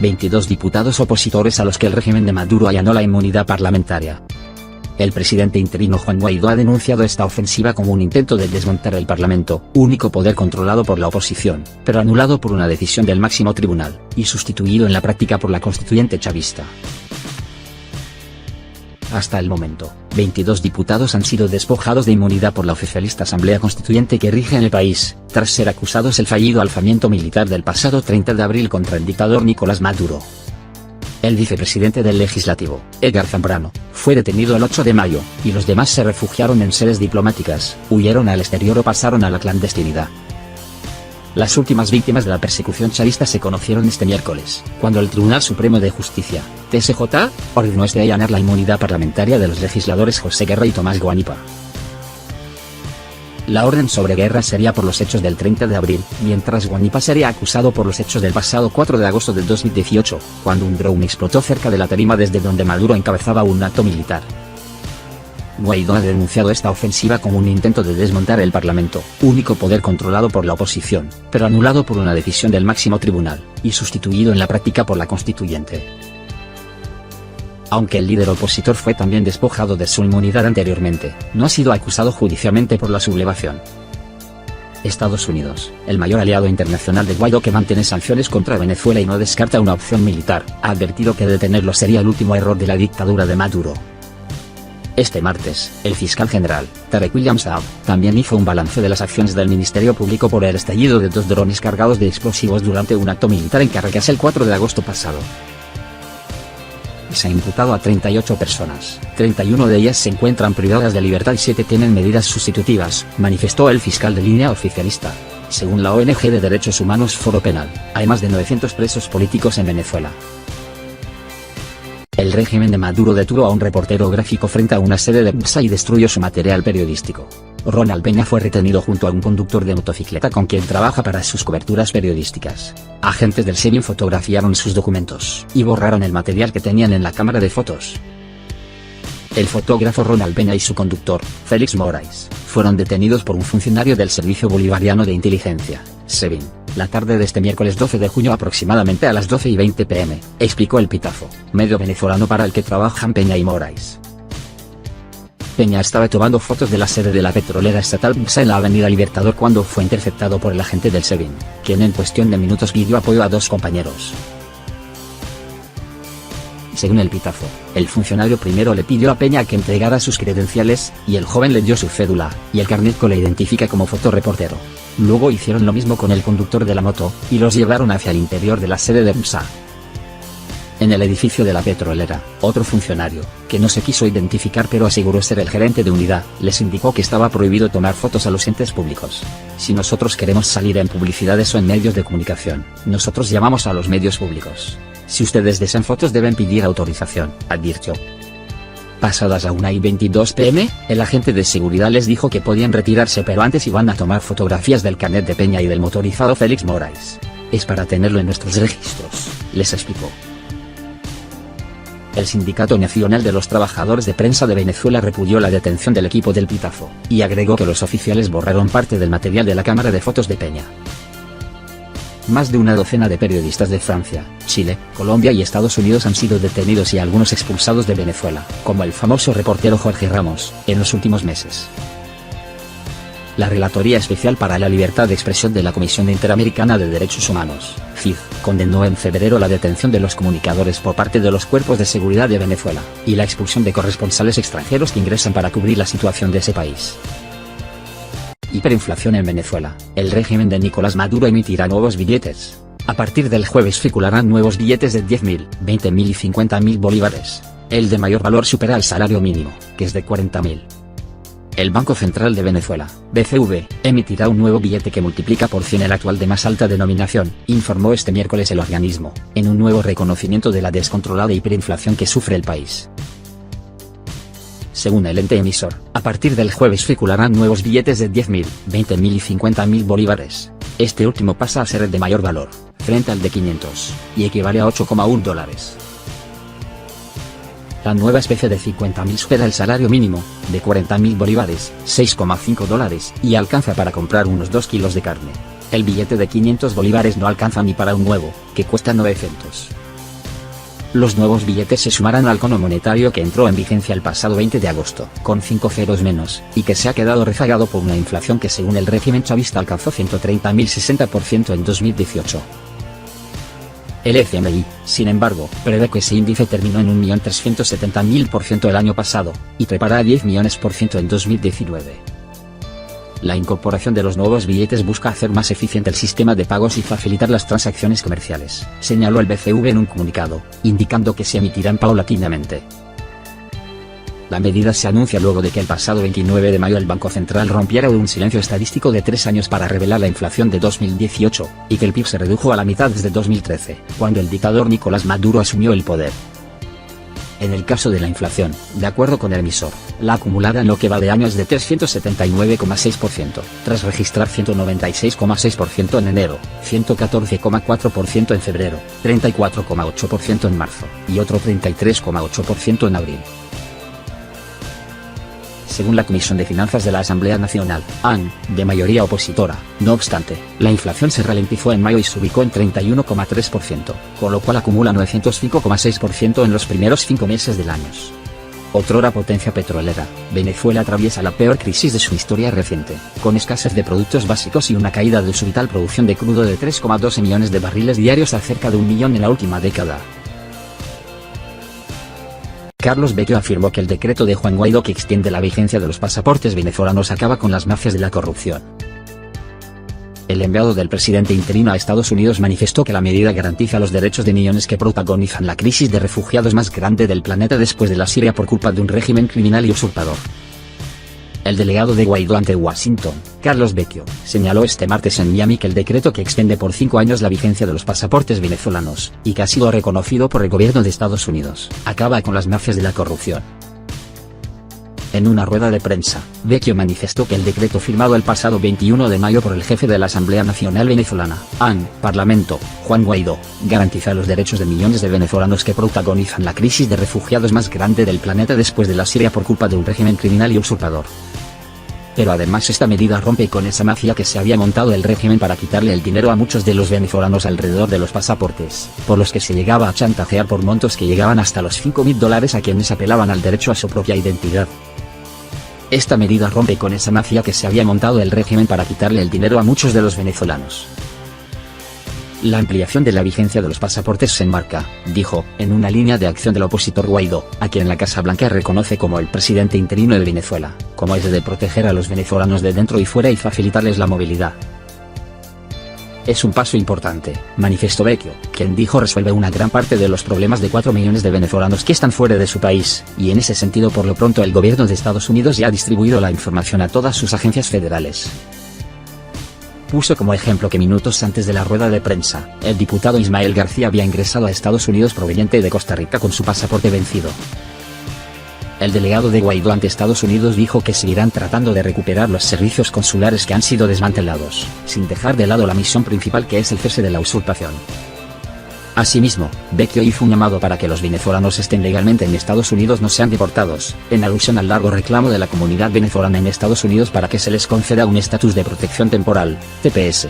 22 diputados opositores a los que el régimen de Maduro allanó la inmunidad parlamentaria. El presidente interino Juan Guaidó ha denunciado esta ofensiva como un intento de desmontar el Parlamento, único poder controlado por la oposición, pero anulado por una decisión del máximo tribunal, y sustituido en la práctica por la constituyente chavista. Hasta el momento, 22 diputados han sido despojados de inmunidad por la oficialista Asamblea Constituyente que rige en el país, tras ser acusados del fallido alzamiento militar del pasado 30 de abril contra el dictador Nicolás Maduro. El vicepresidente del Legislativo, Edgar Zambrano, fue detenido el 8 de mayo, y los demás se refugiaron en sedes diplomáticas, huyeron al exterior o pasaron a la clandestinidad. Las últimas víctimas de la persecución chavista se conocieron este miércoles, cuando el Tribunal Supremo de Justicia, TSJ, ordenó allanar la inmunidad parlamentaria de los legisladores José Guerra y Tomás Guanipa. La orden sobre Guerra sería por los hechos del 30 de abril, mientras Guanipa sería acusado por los hechos del pasado 4 de agosto de 2018, cuando un dron explotó cerca de la tarima desde donde Maduro encabezaba un acto militar. Guaidó ha denunciado esta ofensiva como un intento de desmontar el Parlamento, único poder controlado por la oposición, pero anulado por una decisión del máximo tribunal, y sustituido en la práctica por la constituyente. Aunque el líder opositor fue también despojado de su inmunidad anteriormente, no ha sido acusado judicialmente por la sublevación. Estados Unidos, el mayor aliado internacional de Guaidó que mantiene sanciones contra Venezuela y no descarta una opción militar, ha advertido que detenerlo sería el último error de la dictadura de Maduro. Este martes, el fiscal general, Tarek William Saab, también hizo un balance de las acciones del Ministerio Público por el estallido de 2 drones cargados de explosivos durante un acto militar en Caracas el 4 de agosto pasado. Se ha imputado a 38 personas, 31 de ellas se encuentran privadas de libertad y 7 tienen medidas sustitutivas, manifestó el fiscal de línea oficialista. Según la ONG de Derechos Humanos Foro Penal, hay más de 900 presos políticos en Venezuela. El régimen de Maduro detuvo a un reportero gráfico frente a una sede de PSA y destruyó su material periodístico. Ronald Peña fue retenido junto a un conductor de motocicleta con quien trabaja para sus coberturas periodísticas. Agentes del SEBIN fotografiaron sus documentos y borraron el material que tenían en la cámara de fotos. El fotógrafo Ronald Peña y su conductor, Félix Moraes, fueron detenidos por un funcionario del Servicio Bolivariano de Inteligencia, SEBIN, la tarde de este miércoles 12 de junio aproximadamente a las 12:20 p.m., explicó El Pitazo, medio venezolano para el que trabajan Peña y Moraes. Peña estaba tomando fotos de la sede de la petrolera estatal PSA en la avenida Libertador cuando fue interceptado por el agente del SEBIN, quien en cuestión de minutos pidió apoyo a 2 compañeros. Según El Pitazo, el funcionario primero le pidió a Peña que entregara sus credenciales, y el joven le dio su cédula, y el carnet que le identifica como fotoreportero. Luego hicieron lo mismo con el conductor de la moto, y los llevaron hacia el interior de la sede de PSA. En el edificio de la petrolera, otro funcionario, que no se quiso identificar pero aseguró ser el gerente de unidad, les indicó que estaba prohibido tomar fotos a los entes públicos. Si nosotros queremos salir en publicidades o en medios de comunicación, nosotros llamamos a los medios públicos. Si ustedes desean fotos deben pedir autorización, advirtió. Pasadas a 1:22 p.m., el agente de seguridad les dijo que podían retirarse pero antes iban a tomar fotografías del carnet de Peña y del motorizado Félix Moraes. Es para tenerlo en nuestros registros, les explicó. El Sindicato Nacional de los Trabajadores de Prensa de Venezuela repudió la detención del equipo del Pitazo, y agregó que los oficiales borraron parte del material de la cámara de fotos de Peña. Más de una docena de periodistas de Francia, Chile, Colombia y Estados Unidos han sido detenidos y algunos expulsados de Venezuela, como el famoso reportero Jorge Ramos, en los últimos meses. La Relatoría Especial para la Libertad de Expresión de la Comisión Interamericana de Derechos Humanos, CID, condenó en febrero la detención de los comunicadores por parte de los cuerpos de seguridad de Venezuela, y la expulsión de corresponsales extranjeros que ingresan para cubrir la situación de ese país. Hiperinflación en Venezuela. El régimen de Nicolás Maduro emitirá nuevos billetes. A partir del jueves circularán nuevos billetes de 10.000, 20.000 y 50.000 bolívares. El de mayor valor supera el salario mínimo, que es de 40.000. El Banco Central de Venezuela, BCV, emitirá un nuevo billete que multiplica por 100 el actual de más alta denominación, informó este miércoles el organismo, en un nuevo reconocimiento de la descontrolada hiperinflación que sufre el país. Según el ente emisor, a partir del jueves circularán nuevos billetes de 10.000, 20.000 y 50.000 bolívares. Este último pasa a ser el de mayor valor, frente al de 500, y equivale a $8,1. La nueva especie de 50.000 supera el salario mínimo, de 40.000 bolívares, $6,5, y alcanza para comprar unos 2 kilos de carne. El billete de 500 bolívares no alcanza ni para un nuevo, que cuesta 900. los nuevos billetes se sumarán al cono monetario que entró en vigencia el pasado 20 de agosto, con 5 ceros menos, y que se ha quedado rezagado por una inflación que según el régimen chavista alcanzó 130.060% en 2018. El FMI, sin embargo, prevé que ese índice terminó en 1.370.000% el año pasado, y trepará a 10 millones% en 2019. La incorporación de los nuevos billetes busca hacer más eficiente el sistema de pagos y facilitar las transacciones comerciales, señaló el BCV en un comunicado, indicando que se emitirán paulatinamente. La medida se anuncia luego de que el pasado 29 de mayo el Banco Central rompiera un silencio estadístico de 3 años para revelar la inflación de 2018, y que el PIB se redujo a la mitad desde 2013, cuando el dictador Nicolás Maduro asumió el poder. En el caso de la inflación, de acuerdo con el emisor, la acumulada en lo que va de año es de 379,6%, tras registrar 196,6% en enero, 114,4% en febrero, 34,8% en marzo, y otro 33,8% en abril. Según la Comisión de Finanzas de la Asamblea Nacional, AN, de mayoría opositora, no obstante, la inflación se ralentizó en mayo y se ubicó en 31,3%, con lo cual acumula 905,6% en los primeros 5 meses del año. Otrora potencia petrolera, Venezuela atraviesa la peor crisis de su historia reciente, con escasez de productos básicos y una caída de su vital producción de crudo de 3,12 millones de barriles diarios a cerca de 1 millón en la última década. Carlos Vecchio afirmó que el decreto de Juan Guaidó que extiende la vigencia de los pasaportes venezolanos acaba con las mafias de la corrupción. El enviado del presidente interino a Estados Unidos manifestó que la medida garantiza los derechos de millones que protagonizan la crisis de refugiados más grande del planeta después de la Siria por culpa de un régimen criminal y usurpador. El delegado de Guaidó ante Washington, Carlos Vecchio, señaló este martes en Miami que el decreto que extiende por 5 años la vigencia de los pasaportes venezolanos, y que ha sido reconocido por el gobierno de Estados Unidos, acaba con las mafias de la corrupción. En una rueda de prensa, Vecchio manifestó que el decreto firmado el pasado 21 de mayo por el jefe de la Asamblea Nacional Venezolana, AN, Parlamento, Juan Guaidó, garantiza los derechos de millones de venezolanos que protagonizan la crisis de refugiados más grande del planeta después de la Siria por culpa de un régimen criminal y usurpador. Pero además esta medida rompe con esa mafia que se había montado el régimen para quitarle el dinero a muchos de los venezolanos alrededor de los pasaportes, por los que se llegaba a chantajear por montos que llegaban hasta los $5.000 a quienes apelaban al derecho a su propia identidad. Esta medida rompe con esa mafia que se había montado el régimen para quitarle el dinero a muchos de los venezolanos. La ampliación de la vigencia de los pasaportes se enmarca, dijo, en una línea de acción del opositor Guaidó, a quien la Casa Blanca reconoce como el presidente interino de Venezuela, como es de proteger a los venezolanos de dentro y fuera y facilitarles la movilidad. Es un paso importante, manifestó Vecchio, quien dijo resuelve una gran parte de los problemas de 4 millones de venezolanos que están fuera de su país, y en ese sentido por lo pronto el gobierno de Estados Unidos ya ha distribuido la información a todas sus agencias federales. Puso como ejemplo que minutos antes de la rueda de prensa, el diputado Ismael García había ingresado a Estados Unidos proveniente de Costa Rica con su pasaporte vencido. El delegado de Guaidó ante Estados Unidos dijo que seguirán tratando de recuperar los servicios consulares que han sido desmantelados, sin dejar de lado la misión principal que es el cese de la usurpación. Asimismo, Vecchio hizo un llamado para que los venezolanos estén legalmente en Estados Unidos no sean deportados, en alusión al largo reclamo de la comunidad venezolana en Estados Unidos para que se les conceda un estatus de protección temporal, TPS.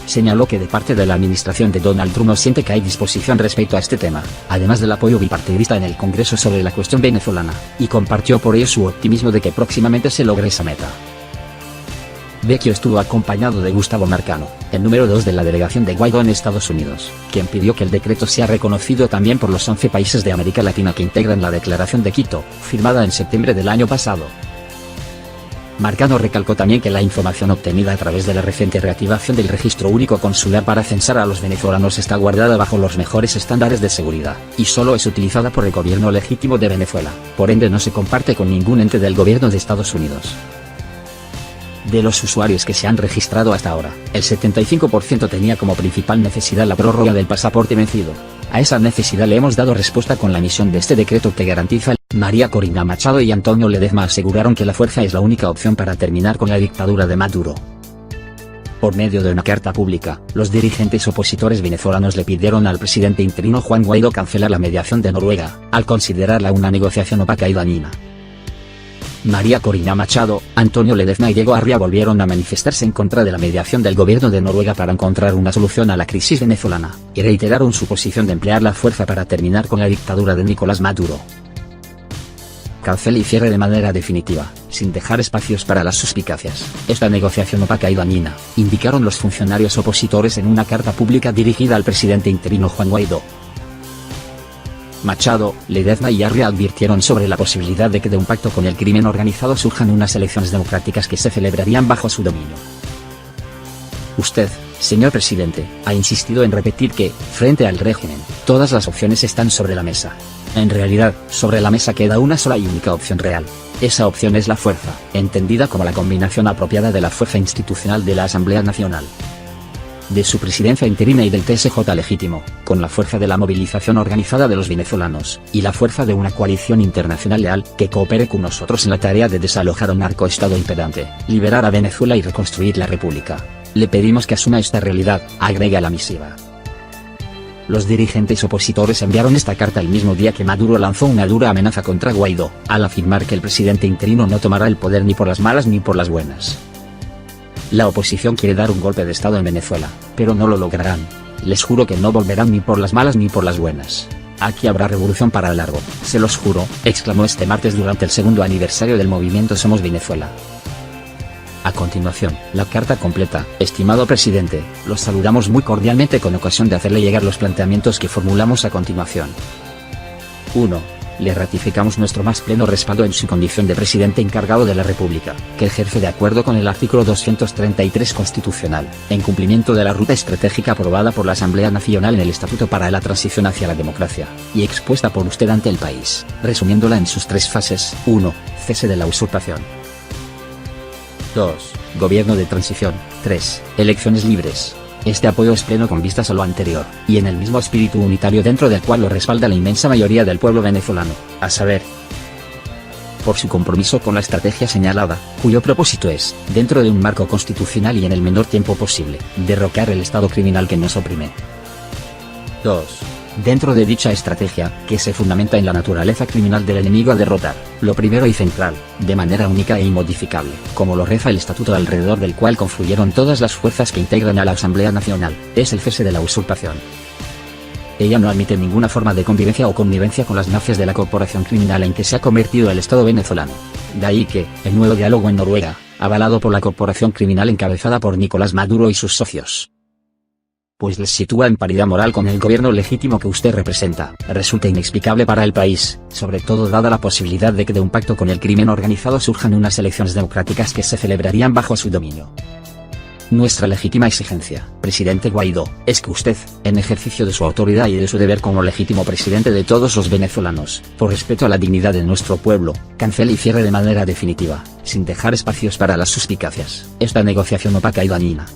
Señaló que de parte de la administración de Donald Trump no siente que hay disposición respecto a este tema, además del apoyo bipartidista en el Congreso sobre la cuestión venezolana, y compartió por ello su optimismo de que próximamente se logre esa meta. Vecchio estuvo acompañado de Gustavo Marcano, el número 2 de la delegación de Guaidó en Estados Unidos, quien pidió que el decreto sea reconocido también por los 11 países de América Latina que integran la Declaración de Quito, firmada en septiembre del año pasado. Marcano recalcó también que la información obtenida a través de la reciente reactivación del registro único consular para censar a los venezolanos está guardada bajo los mejores estándares de seguridad, y solo es utilizada por el gobierno legítimo de Venezuela, por ende no se comparte con ningún ente del gobierno de Estados Unidos. De los usuarios que se han registrado hasta ahora, el 75% tenía como principal necesidad la prórroga del pasaporte vencido. A esa necesidad le hemos dado respuesta con la emisión de este decreto que garantiza. María Corina Machado y Antonio Ledezma aseguraron que la fuerza es la única opción para terminar con la dictadura de Maduro. Por medio de una carta pública, los dirigentes opositores venezolanos le pidieron al presidente interino Juan Guaidó cancelar la mediación de Noruega, al considerarla una negociación opaca y dañina. María Corina Machado, Antonio Ledezma y Diego Arria volvieron a manifestarse en contra de la mediación del gobierno de Noruega para encontrar una solución a la crisis venezolana, y reiteraron su posición de emplear la fuerza para terminar con la dictadura de Nicolás Maduro. Cancele y cierre de manera definitiva, sin dejar espacios para las suspicacias, esta negociación opaca y dañina, indicaron los funcionarios opositores en una carta pública dirigida al presidente interino Juan Guaidó. Machado, Ledezma y Arria advirtieron sobre la posibilidad de que de un pacto con el crimen organizado surjan unas elecciones democráticas que se celebrarían bajo su dominio. Usted, señor presidente, ha insistido en repetir que, frente al régimen, todas las opciones están sobre la mesa. En realidad, sobre la mesa queda una sola y única opción real. Esa opción es la fuerza, entendida como la combinación apropiada de la fuerza institucional de la Asamblea Nacional, de su presidencia interina y del TSJ legítimo, con la fuerza de la movilización organizada de los venezolanos, y la fuerza de una coalición internacional leal, que coopere con nosotros en la tarea de desalojar a un narcoestado imperante, liberar a Venezuela y reconstruir la república. Le pedimos que asuma esta realidad, agrega la misiva. Los dirigentes opositores enviaron esta carta el mismo día que Maduro lanzó una dura amenaza contra Guaidó, al afirmar que el presidente interino no tomará el poder ni por las malas ni por las buenas. La oposición quiere dar un golpe de estado en Venezuela, pero no lo lograrán. Les juro que no volverán ni por las malas ni por las buenas. Aquí habrá revolución para el largo, se los juro, exclamó este martes durante el segundo aniversario del movimiento Somos Venezuela. A continuación, la carta completa. Estimado presidente, los saludamos muy cordialmente con ocasión de hacerle llegar los planteamientos que formulamos a continuación. 1. Le ratificamos nuestro más pleno respaldo en su condición de presidente encargado de la República, que ejerce de acuerdo con el artículo 233 constitucional, en cumplimiento de la ruta estratégica aprobada por la Asamblea Nacional en el Estatuto para la Transición hacia la Democracia, y expuesta por usted ante el país, resumiéndola en sus tres fases. 1. Cese de la usurpación. 2. Gobierno de transición. 3. Elecciones libres. Este apoyo es pleno con vistas a lo anterior, y en el mismo espíritu unitario dentro del cual lo respalda la inmensa mayoría del pueblo venezolano, a saber, por su compromiso con la estrategia señalada, cuyo propósito es, dentro de un marco constitucional y en el menor tiempo posible, derrocar el Estado criminal que nos oprime. 2. Dentro de dicha estrategia, que se fundamenta en la naturaleza criminal del enemigo a derrotar, lo primero y central, de manera única e inmodificable, como lo reza el estatuto alrededor del cual confluyeron todas las fuerzas que integran a la Asamblea Nacional, es el cese de la usurpación. Ella no admite ninguna forma de convivencia o connivencia con las mafias de la corporación criminal en que se ha convertido el Estado venezolano. De ahí que, el nuevo diálogo en Noruega, avalado por la corporación criminal encabezada por Nicolás Maduro y sus socios, pues les sitúa en paridad moral con el gobierno legítimo que usted representa, resulta inexplicable para el país, sobre todo dada la posibilidad de que de un pacto con el crimen organizado surjan unas elecciones democráticas que se celebrarían bajo su dominio. Nuestra legítima exigencia, presidente Guaidó, es que usted, en ejercicio de su autoridad y de su deber como legítimo presidente de todos los venezolanos, por respeto a la dignidad de nuestro pueblo, cancele y cierre de manera definitiva, sin dejar espacios para las suspicacias, esta negociación opaca y dañina.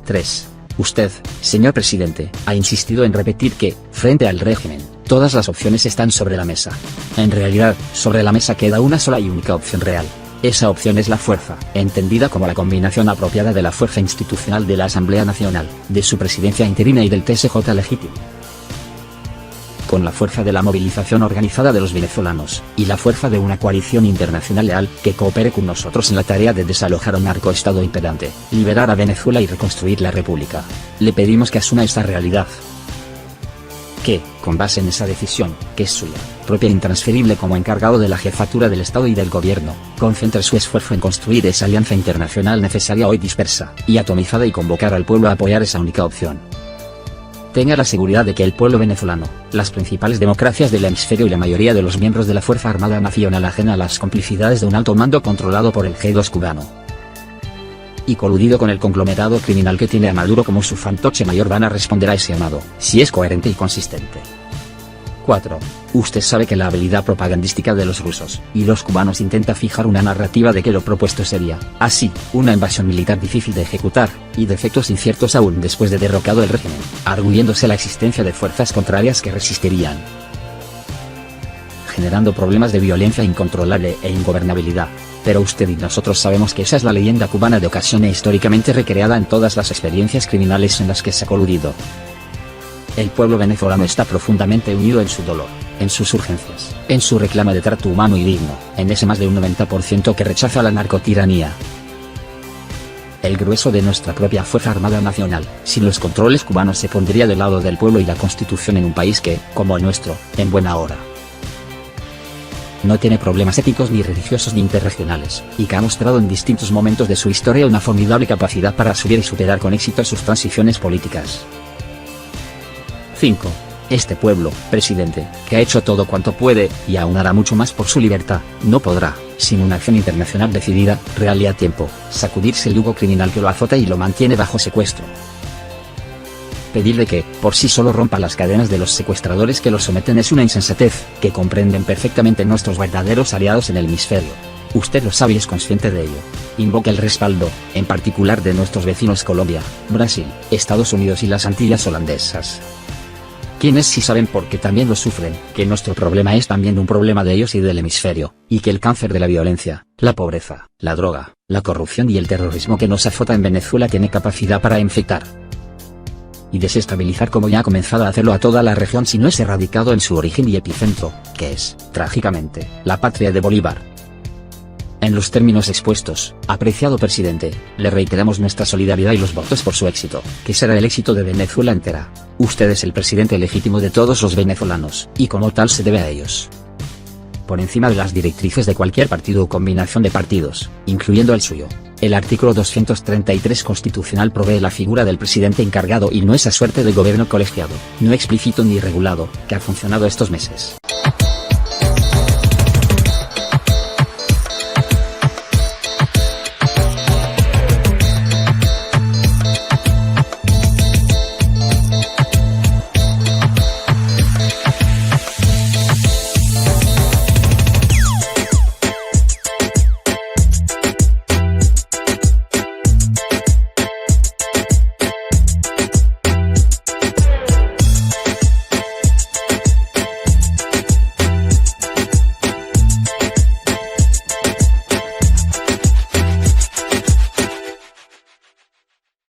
3. Usted, señor presidente, ha insistido en repetir que, frente al régimen, todas las opciones están sobre la mesa. En realidad, sobre la mesa queda una sola y única opción real. Esa opción es la fuerza, entendida como la combinación apropiada de la fuerza institucional de la Asamblea Nacional, de su presidencia interina y del TSJ legítimo, con la fuerza de la movilización organizada de los venezolanos, y la fuerza de una coalición internacional leal, que coopere con nosotros en la tarea de desalojar a un narcoestado imperante, liberar a Venezuela y reconstruir la república. Le pedimos que asuma esta realidad. Que, con base en esa decisión, que es suya, propia e intransferible como encargado de la jefatura del Estado y del Gobierno, concentre su esfuerzo en construir esa alianza internacional necesaria hoy dispersa, y atomizada y convocar al pueblo a apoyar esa única opción. Tenga la seguridad de que el pueblo venezolano, las principales democracias del hemisferio y la mayoría de los miembros de la Fuerza Armada Nacional ajena a las complicidades de un alto mando controlado por el G2 cubano y coludido con el conglomerado criminal que tiene a Maduro como su fantoche mayor, van a responder a ese llamado, si es coherente y consistente. 4. Usted sabe que la habilidad propagandística de los rusos y los cubanos intenta fijar una narrativa de que lo propuesto sería, así, una invasión militar difícil de ejecutar, y de efectos inciertos aún después de derrocado el régimen, arguyéndose la existencia de fuerzas contrarias que resistirían, generando problemas de violencia incontrolable e ingobernabilidad. Pero usted y nosotros sabemos que esa es la leyenda cubana de ocasión e históricamente recreada en todas las experiencias criminales en las que se ha coludido. El pueblo venezolano está profundamente unido en su dolor. en sus urgencias, en su reclamo de trato humano y digno, en ese más de un 90% que rechaza la narcotiranía. El grueso de nuestra propia Fuerza Armada Nacional, sin los controles cubanos, se pondría del lado del pueblo y la Constitución en un país que, como el nuestro, en buena hora no tiene problemas éticos ni religiosos ni interregionales, y que ha mostrado en distintos momentos de su historia una formidable capacidad para subir y superar con éxito sus transiciones políticas. 5. Este pueblo, presidente, que ha hecho todo cuanto puede, y aún hará mucho más por su libertad, no podrá, sin una acción internacional decidida, real y a tiempo, sacudirse el yugo criminal que lo azota y lo mantiene bajo secuestro. Pedirle que, por sí solo, rompa las cadenas de los secuestradores que lo someten es una insensatez, que comprenden perfectamente nuestros verdaderos aliados en el hemisferio. Usted lo sabe y es consciente de ello. Invoca el respaldo, en particular de nuestros vecinos Colombia, Brasil, Estados Unidos y las Antillas holandesas. Quienes sí saben porque también lo sufren, que nuestro problema es también un problema de ellos y del hemisferio, y que el cáncer de la violencia, la pobreza, la droga, la corrupción y el terrorismo que nos azota en Venezuela tiene capacidad para infectar y desestabilizar, como ya ha comenzado a hacerlo, a toda la región si no es erradicado en su origen y epicentro, que es, trágicamente, la patria de Bolívar. En los términos expuestos, apreciado presidente, le reiteramos nuestra solidaridad y los votos por su éxito, que será el éxito de Venezuela entera. Usted es el presidente legítimo de todos los venezolanos, y como tal se debe a ellos. Por encima de las directrices de cualquier partido o combinación de partidos, incluyendo el suyo. El artículo 233 constitucional provee la figura del presidente encargado y no esa suerte de gobierno colegiado, no explícito ni regulado, que ha funcionado estos meses.